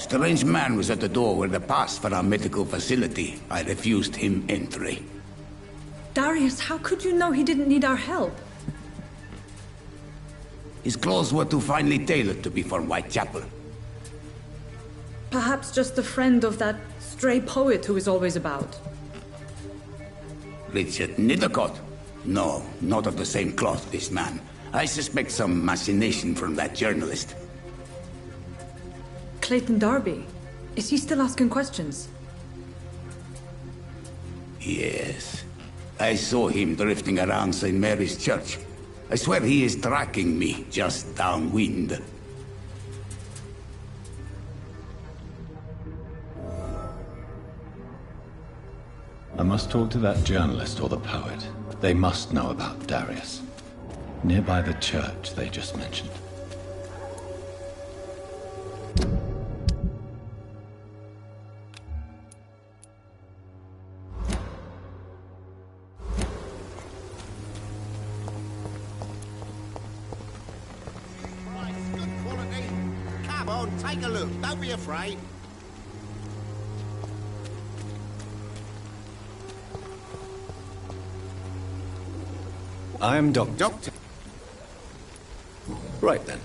Strange man was at the door with a pass for our medical facility. I refused him entry. Darius, how could you know he didn't need our help? His clothes were too finely tailored to be from Whitechapel. Perhaps just a friend of that stray poet who is always about. Richard Nethercott? No, not of the same cloth, this man. I suspect some machination from that journalist. Clayton Darby. Is he still asking questions? Yes. I saw him drifting around St. Mary's Church. I swear he is tracking me, just downwind. I must talk to that journalist or the poet. They must know about Darius. Nearby the church they just mentioned. Good quality. Come on, take a look. Don't be afraid. I am Doctor. Doctor. Right then.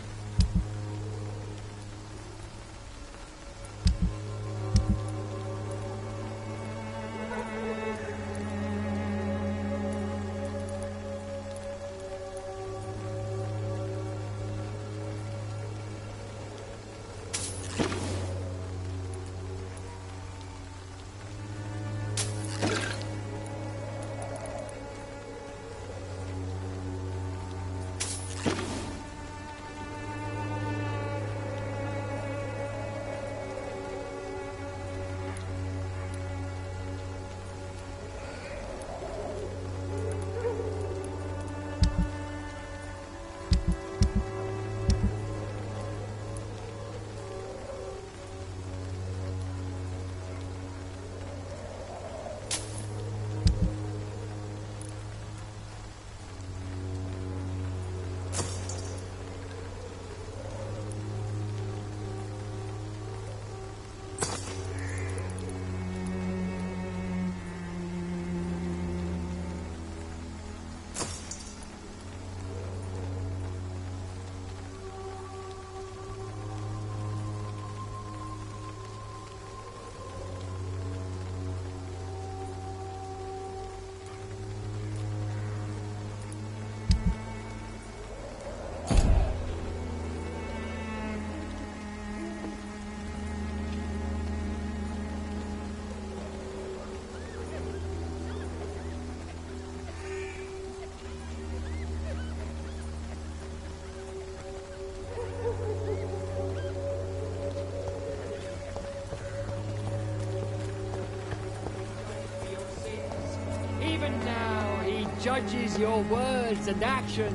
Even now, he judges your words and action.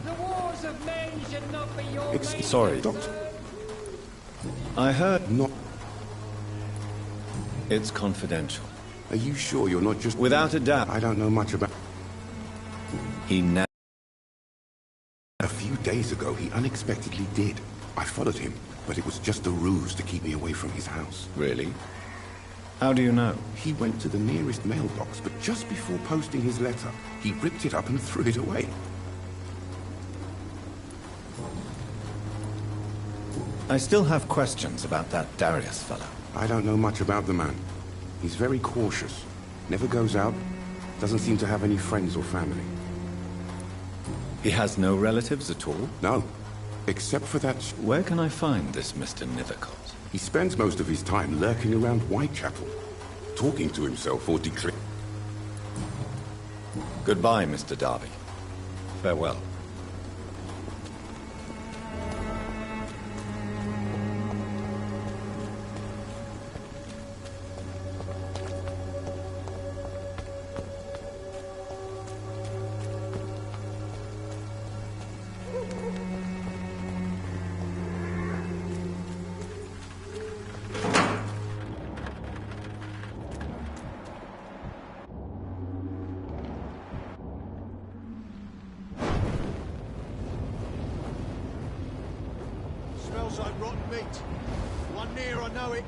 The wars of men should not be your main Sorry, concern. Doctor. I heard Not. it's confidential. Are you sure you're not just... Without a doubt. I don't know much about... He never... A few days ago, he unexpectedly did. I followed him, but it was just a ruse to keep me away from his house. Really? How do you know? He went to the nearest mailbox, but just before posting his letter, he ripped it up and threw it away. I still have questions about that Darius fellow. I don't know much about the man. He's very cautious. Never goes out. Doesn't seem to have any friends or family. He has no relatives at all? No. Except for that... Where can I find this Mr. Nethercott? He spends most of his time lurking around Whitechapel, talking to himself or declaring... Goodbye, Mr. Darby. Farewell. meat. One near, I know it.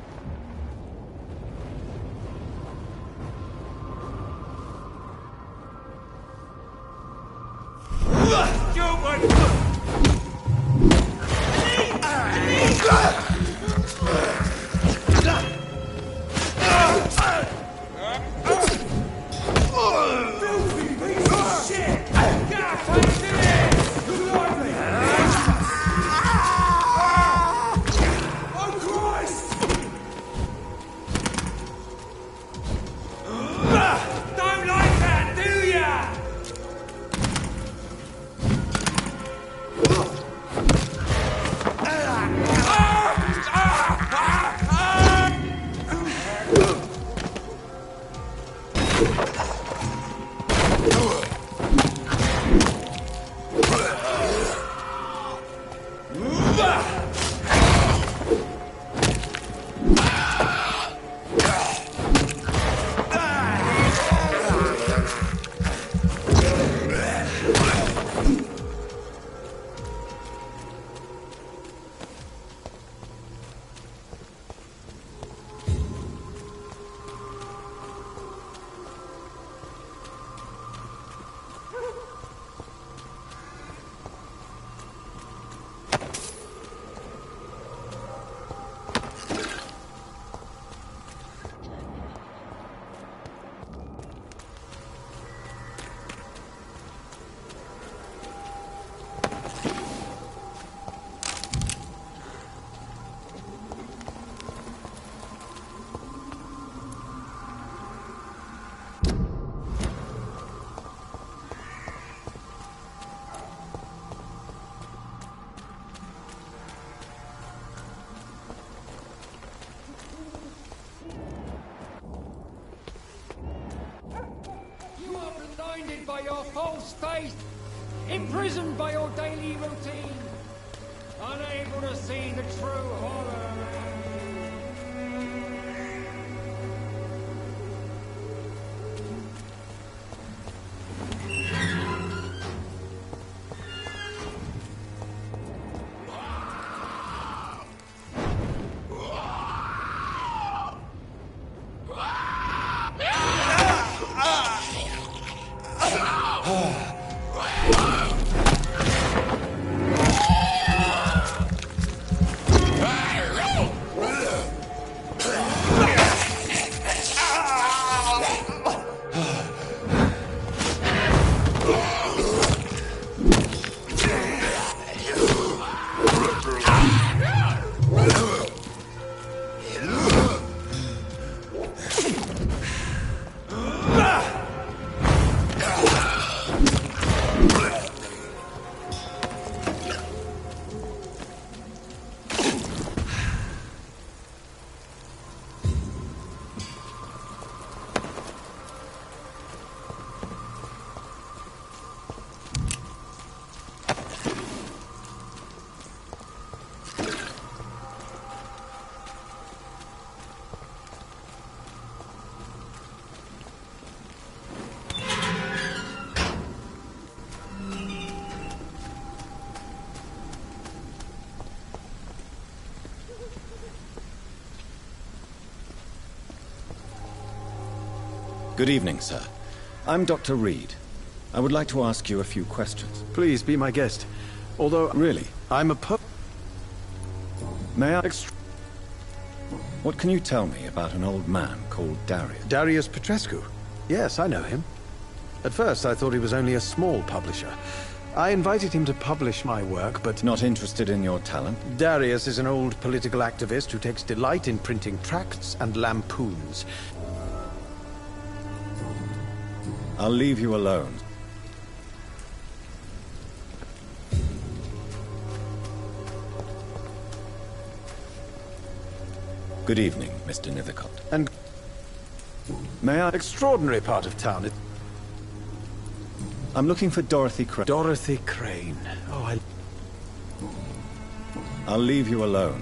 By your false faith, imprisoned by your daily routine, unable to see the true horror. Good evening, sir. I'm Dr. Reed. I would like to ask you a few questions. Please be my guest. Although, Really? I'm a May I What can you tell me about an old man called Darius? Darius Petrescu. Yes, I know him. At first, I thought he was only a small publisher. I invited him to publish my work, but Not interested in your talent? Darius is an old political activist who takes delight in printing tracts and lampoons. I'll leave you alone. Good evening, Mr. Nithercott. And May I... extraordinary part of town. I'm looking for Dorothy Crane. Dorothy Crane. Oh, I'll leave you alone.